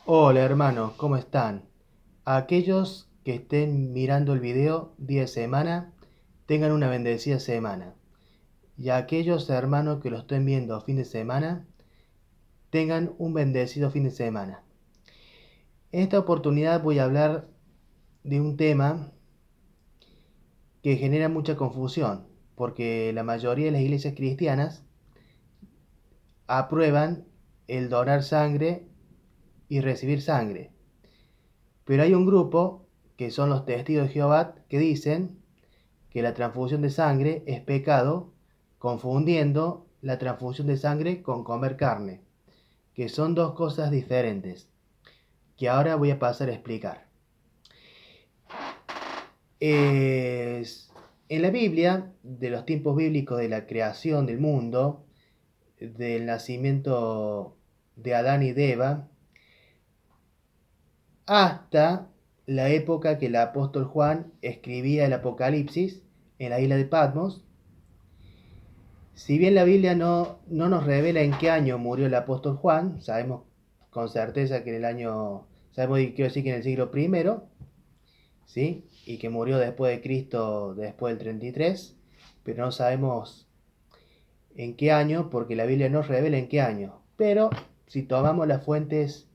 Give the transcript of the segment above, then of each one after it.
Hola hermanos, ¿cómo están? Aquellos que estén mirando el video día de semana, tengan una bendecida semana. Y aquellos hermanos que lo estén viendo fin de semana, tengan un bendecido fin de semana. En esta oportunidad voy a hablar de un tema que genera mucha confusión, porque la mayoría de las iglesias cristianas aprueban el donar sangre y recibir sangre. Pero hay un grupo, que son los testigos de Jehová, que dicen que la transfusión de sangre es pecado, confundiendo la transfusión de sangre con comer carne, que son dos cosas diferentes, que ahora voy a pasar a explicar. En la Biblia, de los tiempos bíblicos de la creación del mundo, del nacimiento de Adán y de Eva, hasta la época que el apóstol Juan escribía el Apocalipsis en la isla de Patmos. Si bien la Biblia no nos revela en qué año murió el apóstol Juan, sabemos con certeza que en el año, sabemos, quiero decir, que en el siglo primero, ¿sí? Y que murió después de Cristo, después del 33, pero no sabemos en qué año, porque la Biblia no revela en qué año. Pero si tomamos las fuentes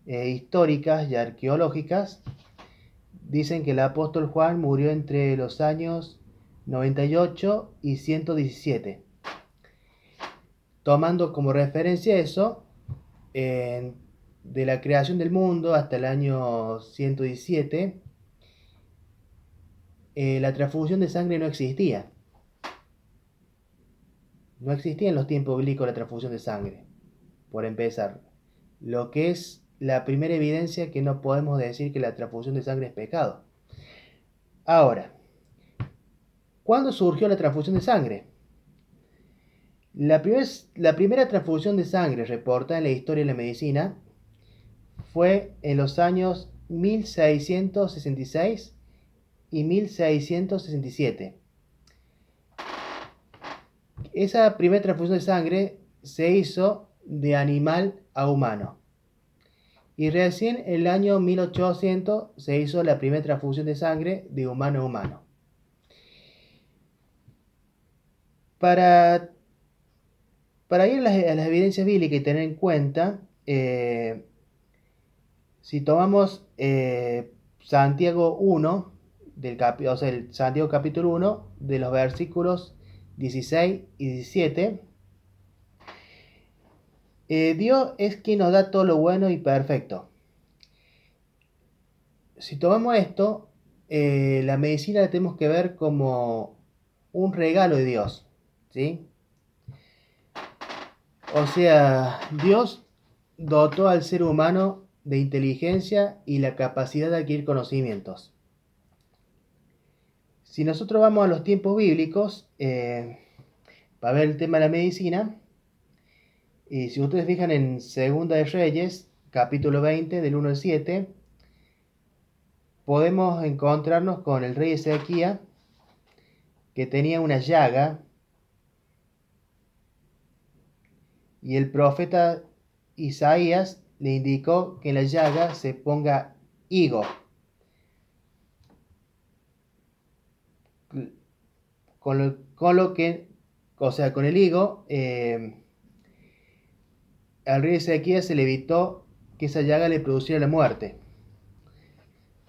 históricas y arqueológicas, dicen que el apóstol Juan murió entre los años 98 y 117. Tomando como referencia eso, de la creación del mundo hasta el año 117, la transfusión de sangre no existía. No existía en los tiempos bíblicos la transfusión de sangre, por empezar. Lo que es la primera evidencia que no podemos decir que la transfusión de sangre es pecado. Ahora, ¿cuándo surgió la transfusión de sangre? La primera transfusión de sangre reportada en la historia de la medicina fue en los años 1666 y 1667. Esa primera transfusión de sangre se hizo de animal a humano. Y recién en el año 1800 se hizo la primera transfusión de sangre de humano a humano. Para, para ir a las evidencias bíblicas y tener en cuenta, si tomamos Santiago 1, o sea, el Santiago capítulo 1, de los versículos 16 y 17, Dios es quien nos da todo lo bueno y perfecto. Si tomamos esto, la medicina la tenemos que ver como un regalo de Dios, ¿sí? O sea, Dios dotó al ser humano de inteligencia y la capacidad de adquirir conocimientos. Si nosotros vamos a los tiempos bíblicos, para ver el tema de la medicina, y si ustedes fijan en Segunda de Reyes, capítulo 20, del 1 al 7, podemos encontrarnos con el rey Ezequías, que tenía una llaga, y el profeta Isaías le indicó que en la llaga se ponga higo, con lo que, o sea, con el higo, al rey Ezequías se le evitó que esa llaga le produciera la muerte.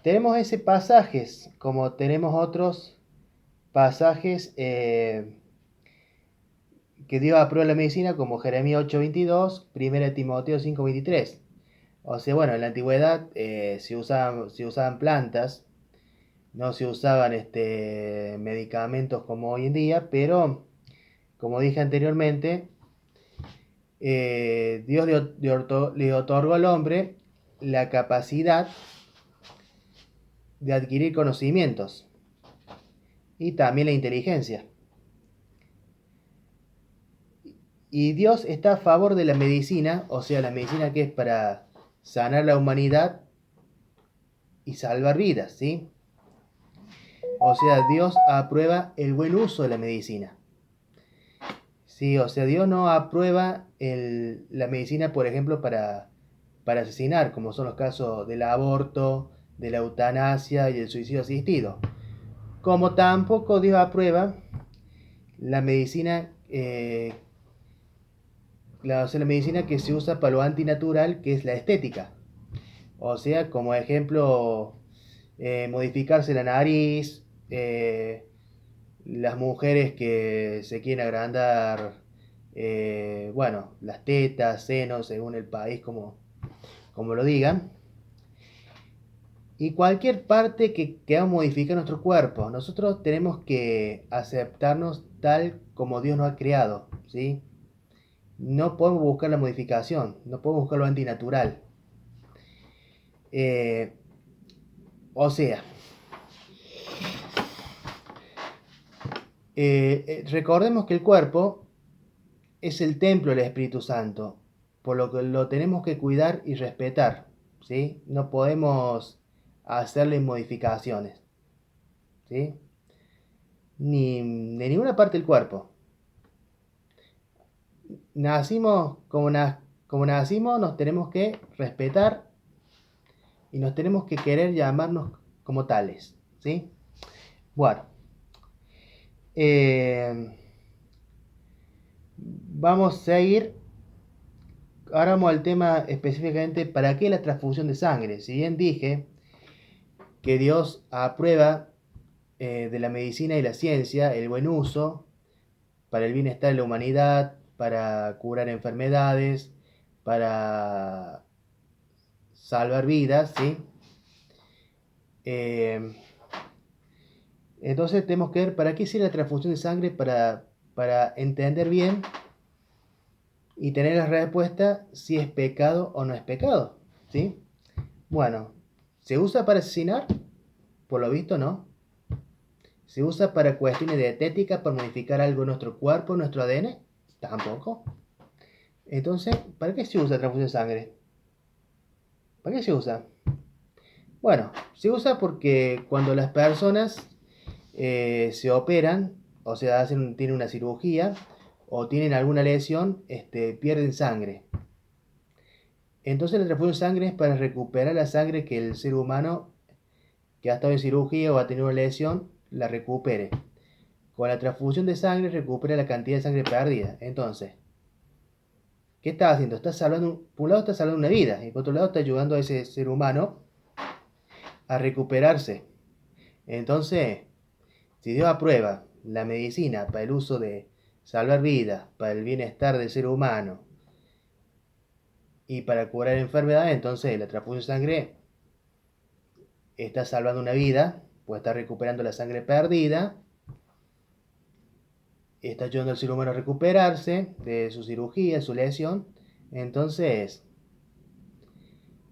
Tenemos ese pasajes, como tenemos otros pasajes que Dios aprueba la medicina, como Jeremías 8:22, 1 Timoteo 5:23. O sea, bueno, en la antigüedad se usaban plantas, no se usaban medicamentos como hoy en día, pero como dije anteriormente, Dios le otorgó al hombre la capacidad de adquirir conocimientos y también la inteligencia. Y Dios está a favor de la medicina, o sea, la medicina que es para sanar la humanidad y salvar vidas, ¿sí? O sea, Dios aprueba el buen uso de la medicina. Sí, o sea, Dios no aprueba la medicina, por ejemplo, para asesinar, como son los casos del aborto, de la eutanasia y del suicidio asistido. Como tampoco Dios aprueba la medicina, la medicina que se usa para lo antinatural, que es la estética. O sea, como ejemplo, modificarse la nariz, las mujeres que se quieren agrandar, bueno, las tetas, senos, según el país, como lo digan. Y cualquier parte que modifique nuestro cuerpo, nosotros tenemos que aceptarnos tal como Dios nos ha creado, ¿sí? No podemos buscar la modificación, no podemos buscar lo antinatural. Eh, o sea, recordemos que el cuerpo es el templo del Espíritu Santo, por lo que lo tenemos que cuidar y respetar, ¿sí? No podemos hacerle modificaciones, ¿sí? Ni de ninguna parte del cuerpo. Nacimos como nacimos, nos tenemos que respetar y nos tenemos que querer llamarnos como tales, ¿sí? Bueno, eh, vamos a ir. Ahora vamos al tema específicamente, ¿para qué la transfusión de sangre? Si bien dije que Dios aprueba de la medicina y la ciencia el buen uso para el bienestar de la humanidad, para curar enfermedades, para salvar vidas, ¿sí? Eh, entonces tenemos que ver para qué sirve la transfusión de sangre, para entender bien y tener la respuesta si es pecado o no es pecado, ¿sí? Bueno, ¿se usa para asesinar? Por lo visto no. ¿Se usa para cuestiones de estética, para modificar algo en nuestro cuerpo, en nuestro ADN? Tampoco. Entonces, ¿para qué se usa la transfusión de sangre? ¿Para qué se usa? Bueno, se usa porque cuando las personas se operan, o sea, tienen una cirugía o tienen alguna lesión, pierden sangre. Entonces la transfusión de sangre es para recuperar la sangre que el ser humano que ha estado en cirugía o ha tenido una lesión, la recupere. Con la transfusión de sangre recupera la cantidad de sangre perdida. Entonces, ¿qué está haciendo? Por un lado está salvando una vida y por otro lado está ayudando a ese ser humano a recuperarse. Entonces, si Dios aprueba la medicina para el uso de salvar vidas, para el bienestar del ser humano y para curar enfermedades, entonces la transfusión de sangre está salvando una vida, pues está recuperando la sangre perdida, está ayudando al ser humano a recuperarse de su cirugía, su lesión. Entonces,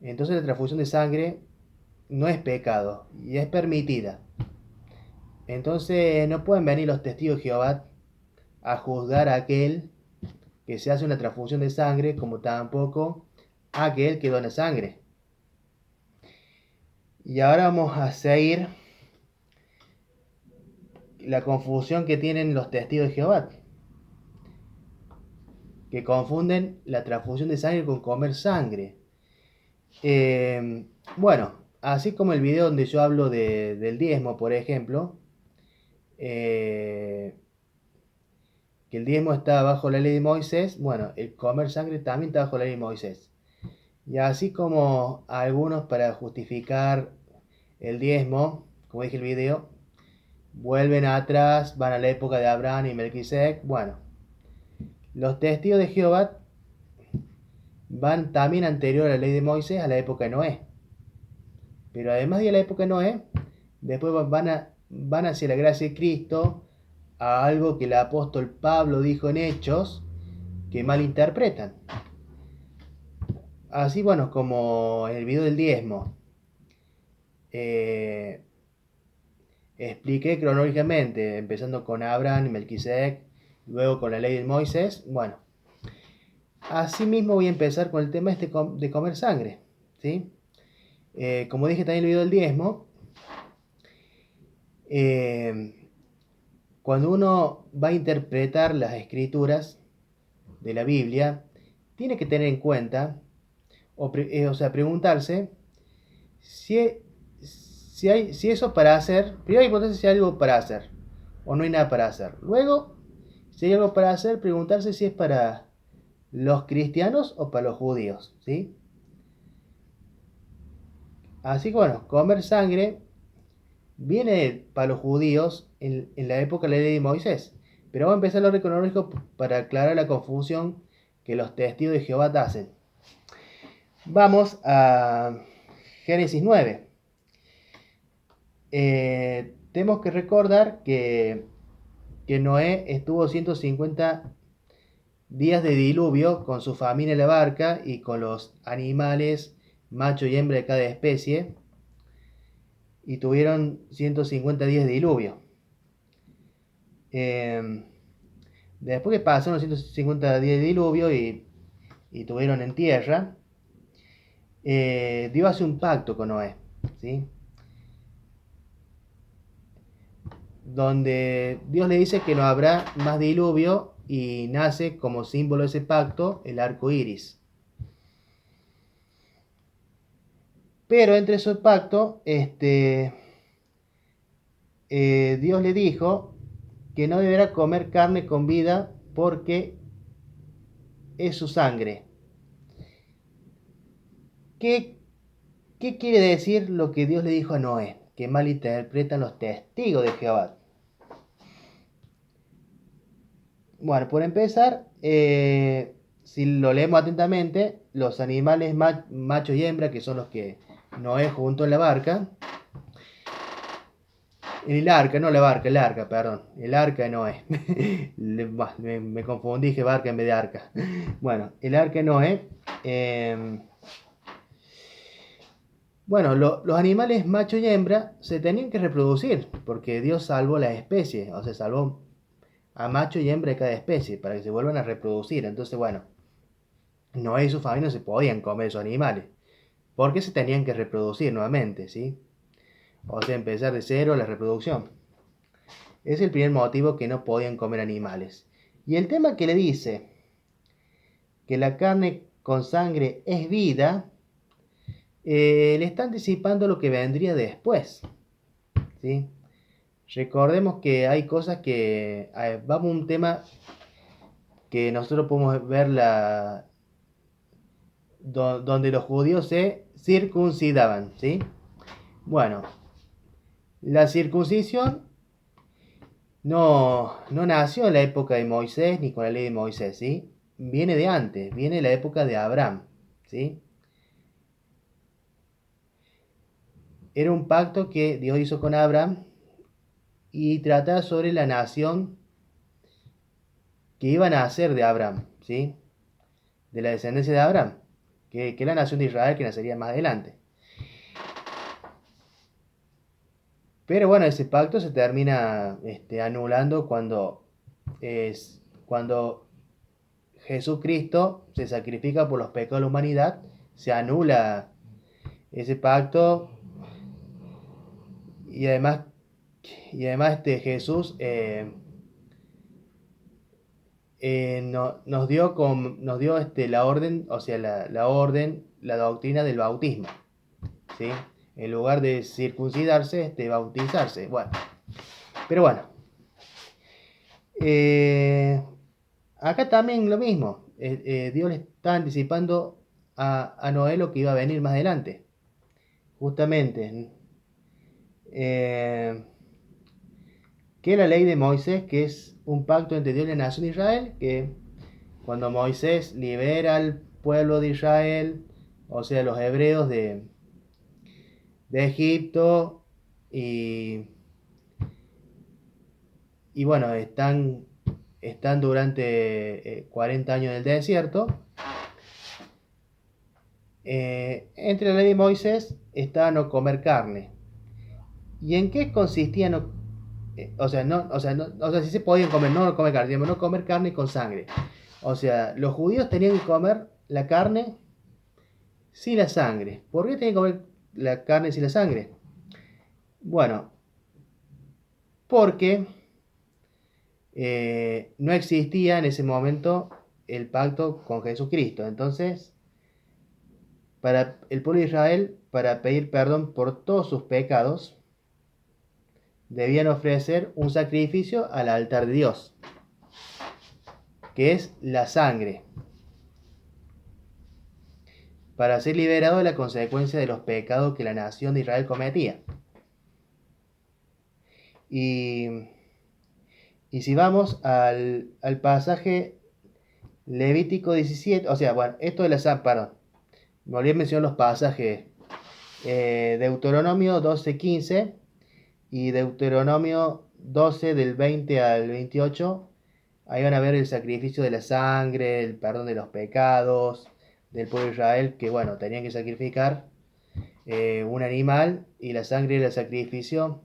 la transfusión de sangre no es pecado y es permitida. Entonces no pueden venir los testigos de Jehová a juzgar a aquel que se hace una transfusión de sangre, como tampoco a aquel que dona sangre. Y ahora vamos a seguir la confusión que tienen los testigos de Jehová, que confunden la transfusión de sangre con comer sangre. Bueno, así como el video donde yo hablo del diezmo, por ejemplo, que el diezmo está bajo la ley de Moisés, bueno, el comer sangre también está bajo la ley de Moisés. Y así como algunos para justificar el diezmo, como dije en el video, vuelven atrás, van a la época de Abraham y Melquisedec, bueno, los testigos de Jehová van también anterior a la ley de Moisés, a la época de Noé. Pero además de la época de Noé, después van hacia la gracia de Cristo, a algo que el apóstol Pablo dijo en Hechos, que malinterpretan. Así, bueno, como en el video del diezmo, eh, expliqué cronológicamente, empezando con Abraham y Melquisedec, luego con la ley de Moisés. Bueno, así mismo voy a empezar con el tema de comer sangre, ¿sí? Como dije también en el video del diezmo, cuando uno va a interpretar las escrituras de la Biblia, tiene que tener en cuenta o sea, preguntarse si, si eso para hacer, primero hay que preguntarse si hay algo para hacer o no hay nada para hacer. Luego, si hay algo para hacer, preguntarse si es para los cristianos o para los judíos, ¿sí? Así que bueno, comer sangre viene para los judíos en la época de la ley de Moisés. Pero vamos a empezar lo cronológico para aclarar la confusión que los testigos de Jehová hacen. Vamos a Génesis 9. Tenemos que recordar que Noé estuvo 150 días de diluvio con su familia en la barca y con los animales, macho y hembra de cada especie, y tuvieron 150 días de diluvio. Después que pasaron los 150 días de diluvio y tuvieron en tierra, Dios hace un pacto con Noé, ¿sí? Donde Dios le dice que no habrá más diluvio y nace como símbolo de ese pacto el arco iris. Pero entre ese pacto, Dios le dijo que no deberá comer carne con vida porque es su sangre. ¿Qué, qué quiere decir lo que Dios le dijo a Noé? Que malinterpretan los testigos de Jehová. Bueno, por empezar, si lo leemos atentamente, los animales macho y hembra, que son los que Noé juntó en la barca, en el arca, no la barca, el arca, perdón, el arca de Noé. Me confundí, dije barca en vez de arca. Bueno, el arca de Noé. Bueno, los animales macho y hembra se tenían que reproducir, porque Dios salvó las especies, o sea, salvó a macho y hembra de cada especie, para que se vuelvan a reproducir. Entonces, bueno, Noé y su familia no se podían comer esos animales, porque se tenían que reproducir nuevamente, ¿sí? O sea, empezar de cero la reproducción. Es el primer motivo que no podían comer animales. Y el tema que le dice que la carne con sangre es vida, le está anticipando lo que vendría después, ¿sí? Recordemos que hay cosas que... vamos a un tema que nosotros podemos ver donde los judíos se circuncidaban, ¿sí? Bueno, la circuncisión no nació en la época de Moisés ni con la ley de Moisés, ¿sí? Viene de antes, viene de la época de Abraham, ¿sí? Era un pacto que Dios hizo con Abraham y trataba sobre la nación que iban a nacer de Abraham, ¿sí? De la descendencia de Abraham, que es la nación de Israel que nacería más adelante. Pero bueno, ese pacto se termina anulando cuando Jesucristo se sacrifica por los pecados de la humanidad, se anula ese pacto y además, Jesús nos dio la orden, o sea, la orden, la doctrina del bautismo, ¿sí? En lugar de circuncidarse, bautizarse. Bueno, pero bueno. Acá también lo mismo. Dios le está anticipando a Noé lo que iba a venir más adelante. Justamente. Que la ley de Moisés, que es un pacto entre Dios y la nación de Israel, que cuando Moisés libera al pueblo de Israel, o sea, los hebreos de Egipto, y bueno, están durante 40 años en el desierto. Entre la ley de Moisés está no comer carne. ¿Y en qué consistía no, si se podían comer, no comer carne, no comer carne con sangre? O sea, los judíos tenían que comer la carne sin la sangre. ¿Por qué tenían que comer la carne sin la sangre? Bueno, porque no existía en ese momento el pacto con Jesucristo. Entonces, para el pueblo de Israel, para pedir perdón por todos sus pecados, debían ofrecer un sacrificio al altar de Dios, que es la sangre, para ser liberado de la consecuencia de los pecados que la nación de Israel cometía. Y si vamos al pasaje Levítico 17, o sea, bueno, esto de la sangre, perdón, me olvidé mencionar los pasajes, Deuteronomio 12:15 y Deuteronomio 12 del 20 al 28, ahí van a ver el sacrificio de la sangre, el perdón de los pecados del pueblo de Israel, que bueno, tenían que sacrificar un animal, y la sangre era el sacrificio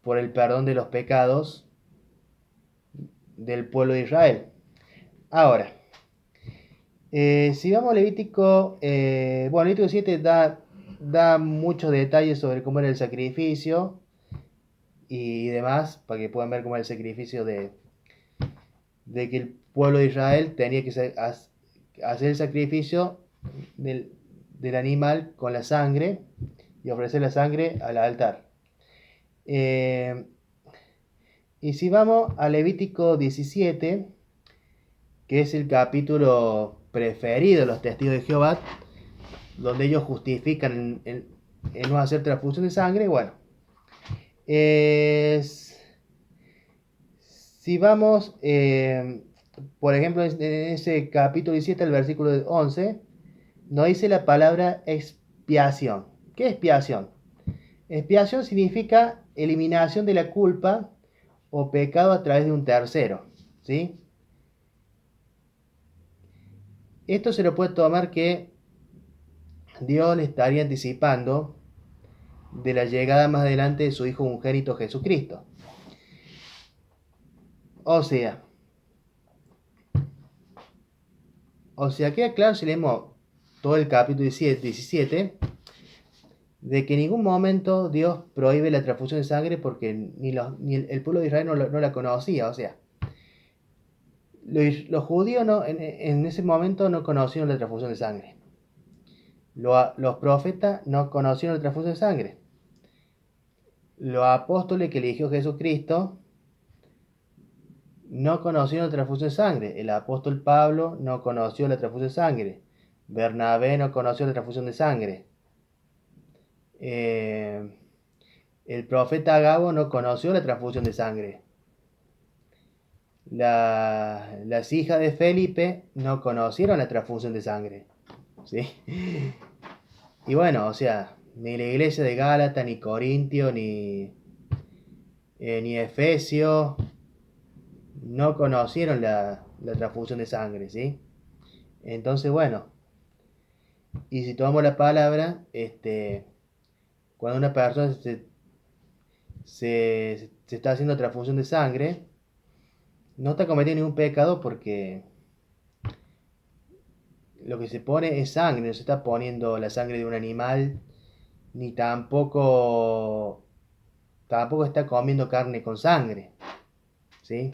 por el perdón de los pecados del pueblo de Israel. Ahora, si vamos a Levítico, bueno, Levítico 7 da muchos detalles sobre cómo era el sacrificio y demás, para que puedan ver cómo era el sacrificio de que el pueblo de Israel tenía que hacer el sacrificio del animal con la sangre y ofrecer la sangre al altar. Y si vamos a Levítico 17, que es el capítulo preferido de los testigos de Jehová, donde ellos justifican en no hacer transfusión de sangre, bueno, si vamos, por ejemplo, en ese capítulo 17, el versículo 11, nos dice la palabra expiación. ¿Qué es expiación? Expiación significa eliminación de la culpa o pecado a través de un tercero, ¿sí? Esto se lo puede tomar que Dios le estaría anticipando de la llegada más adelante de su Hijo unigénito Jesucristo. O sea, queda claro si leemos todo el capítulo 17, de que en ningún momento Dios prohíbe la transfusión de sangre, porque ni el pueblo de Israel no la conocía. O sea, los judíos en ese momento no conocieron la transfusión de sangre. Los profetas no conocieron la transfusión de sangre. Los apóstoles que eligió Jesucristo no conocieron la transfusión de sangre. El apóstol Pablo no conoció la transfusión de sangre. Bernabé no conoció la transfusión de sangre. El profeta Agabo no conoció la transfusión de sangre. Las hijas de Felipe no conocieron la transfusión de sangre. ¿Sí? Y bueno, o sea, ni la iglesia de Gálata, ni Corintio, ni Efesio no conocieron la transfusión de sangre, ¿sí? Entonces, bueno, y si tomamos la palabra, cuando una persona se está haciendo transfusión de sangre, no está cometiendo ningún pecado, porque lo que se pone es sangre, no se está poniendo la sangre de un animal, ni tampoco está comiendo carne con sangre, ¿sí?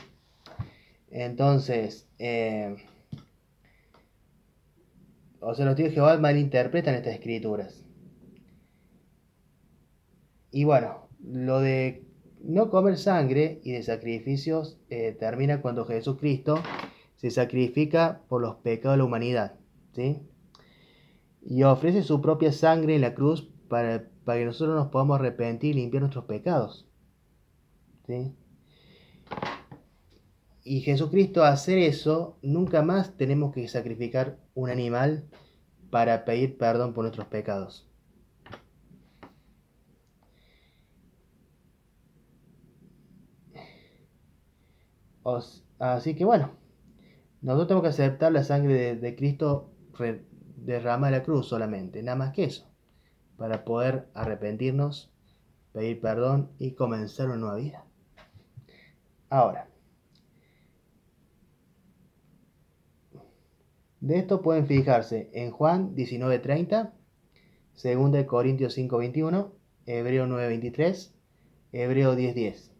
Entonces, o sea, los tíos de Jehová malinterpretan estas escrituras. Y bueno, lo de no comer sangre y de sacrificios termina cuando Jesucristo se sacrifica por los pecados de la humanidad, ¿sí? Y ofrece su propia sangre en la cruz para que nosotros nos podamos arrepentir y limpiar nuestros pecados, ¿sí? Y Jesucristo, a hacer eso, nunca más tenemos que sacrificar un animal para pedir perdón por nuestros pecados. Así que bueno, nosotros tenemos que aceptar la sangre de Cristo derramada en la cruz solamente, nada más que eso, para poder arrepentirnos, pedir perdón y comenzar una nueva vida. Ahora, de esto pueden fijarse en Juan 19:30, 2 Corintios 5:21, Hebreo 9:23, Hebreo 10:10.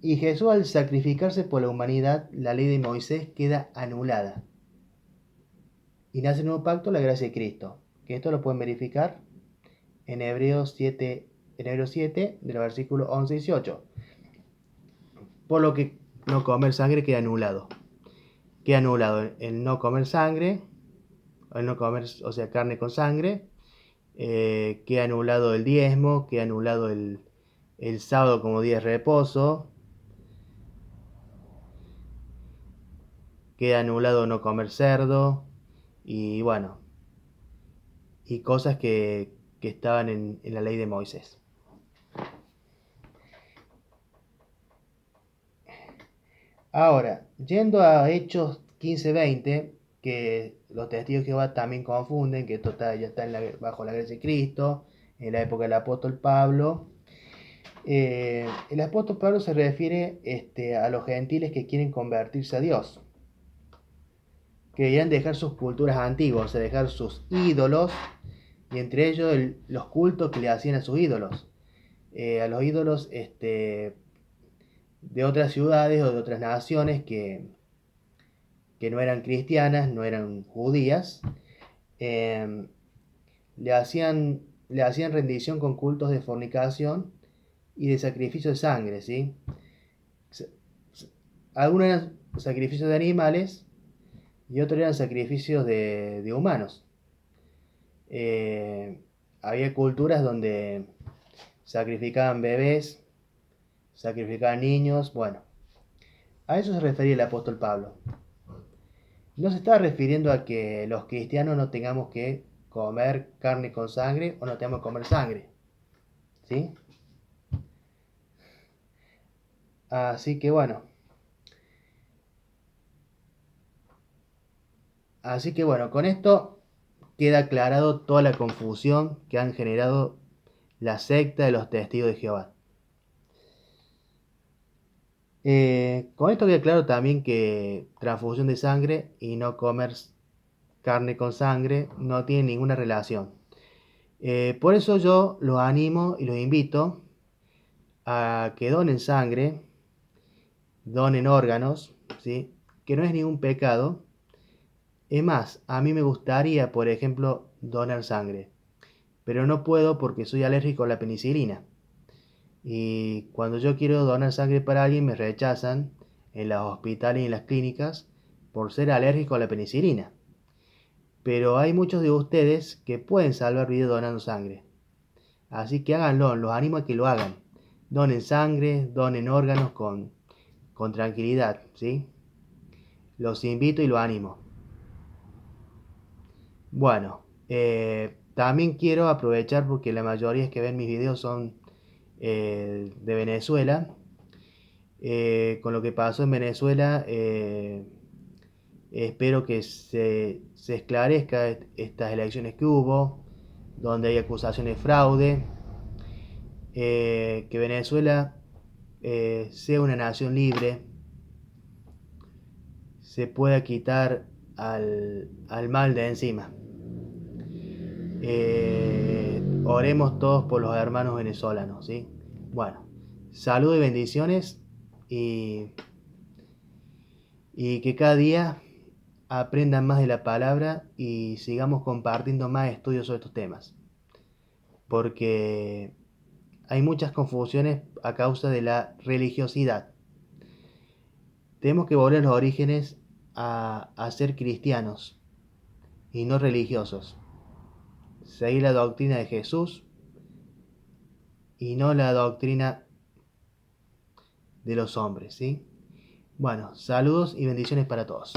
Y Jesús, al sacrificarse por la humanidad, la ley de Moisés queda anulada, y nace el nuevo pacto, la gracia de Cristo. Que esto lo pueden verificar en Hebreos 7, de los versículos 11 y 18. Por lo que no comer sangre queda anulado. Queda anulado el no comer sangre, el no comer, o sea, carne con sangre. Queda anulado el diezmo, queda anulado el sábado como día de reposo. Queda anulado no comer cerdo. Y bueno, y cosas que estaban en la ley de Moisés. Ahora, yendo a Hechos 15:20, que los testigos de Jehová también confunden, que esto ya está bajo la gracia de Cristo, en la época del apóstol Pablo. El apóstol Pablo se refiere a los gentiles que quieren convertirse a Dios, que querían dejar sus culturas antiguas, o sea, dejar sus ídolos, y entre ellos los cultos que le hacían a sus ídolos. A los ídolos de otras ciudades o de otras naciones que no eran cristianas, no eran judías, le hacían rendición con cultos de fornicación y de sacrificio de sangre, ¿sí? Algunos eran sacrificios de animales y otros eran sacrificios de humanos. Había culturas donde sacrificaban bebés, sacrificaban niños, bueno, a eso se refería el apóstol Pablo. No se está refiriendo a que los cristianos no tengamos que comer carne con sangre o no tengamos que comer sangre, ¿sí? Así que bueno. Con esto queda aclarado toda la confusión que han generado la secta de los testigos de Jehová. Con esto queda claro también que transfusión de sangre y no comer carne con sangre no tienen ninguna relación. Por eso yo los animo y los invito a que donen sangre, donen órganos, ¿sí? Que no es ningún pecado. Es más, a mí me gustaría, por ejemplo, donar sangre, pero no puedo porque soy alérgico a la penicilina. Y cuando yo quiero donar sangre para alguien me rechazan en los hospitales y en las clínicas por ser alérgico a la penicilina. Pero hay muchos de ustedes que pueden salvar vidas donando sangre. Así que háganlo, los animo a que lo hagan. Donen sangre, donen órganos con tranquilidad, ¿sí? Los invito y los animo. Bueno, también quiero aprovechar porque la mayoría que ven mis videos son de Venezuela. Con lo que pasó en Venezuela, espero que se esclarezca estas elecciones que hubo, donde hay acusaciones de fraude, que Venezuela sea una nación libre, se pueda quitar al mal de encima. Oremos todos por los hermanos venezolanos, ¿sí? Bueno, salud y bendiciones y que cada día aprendan más de la palabra y sigamos compartiendo más estudios sobre estos temas. Porque hay muchas confusiones a causa de la religiosidad. Tenemos que volver a los orígenes a ser cristianos y no religiosos. Seguir la doctrina de Jesús y no la doctrina de los hombres, ¿sí? Bueno, saludos y bendiciones para todos.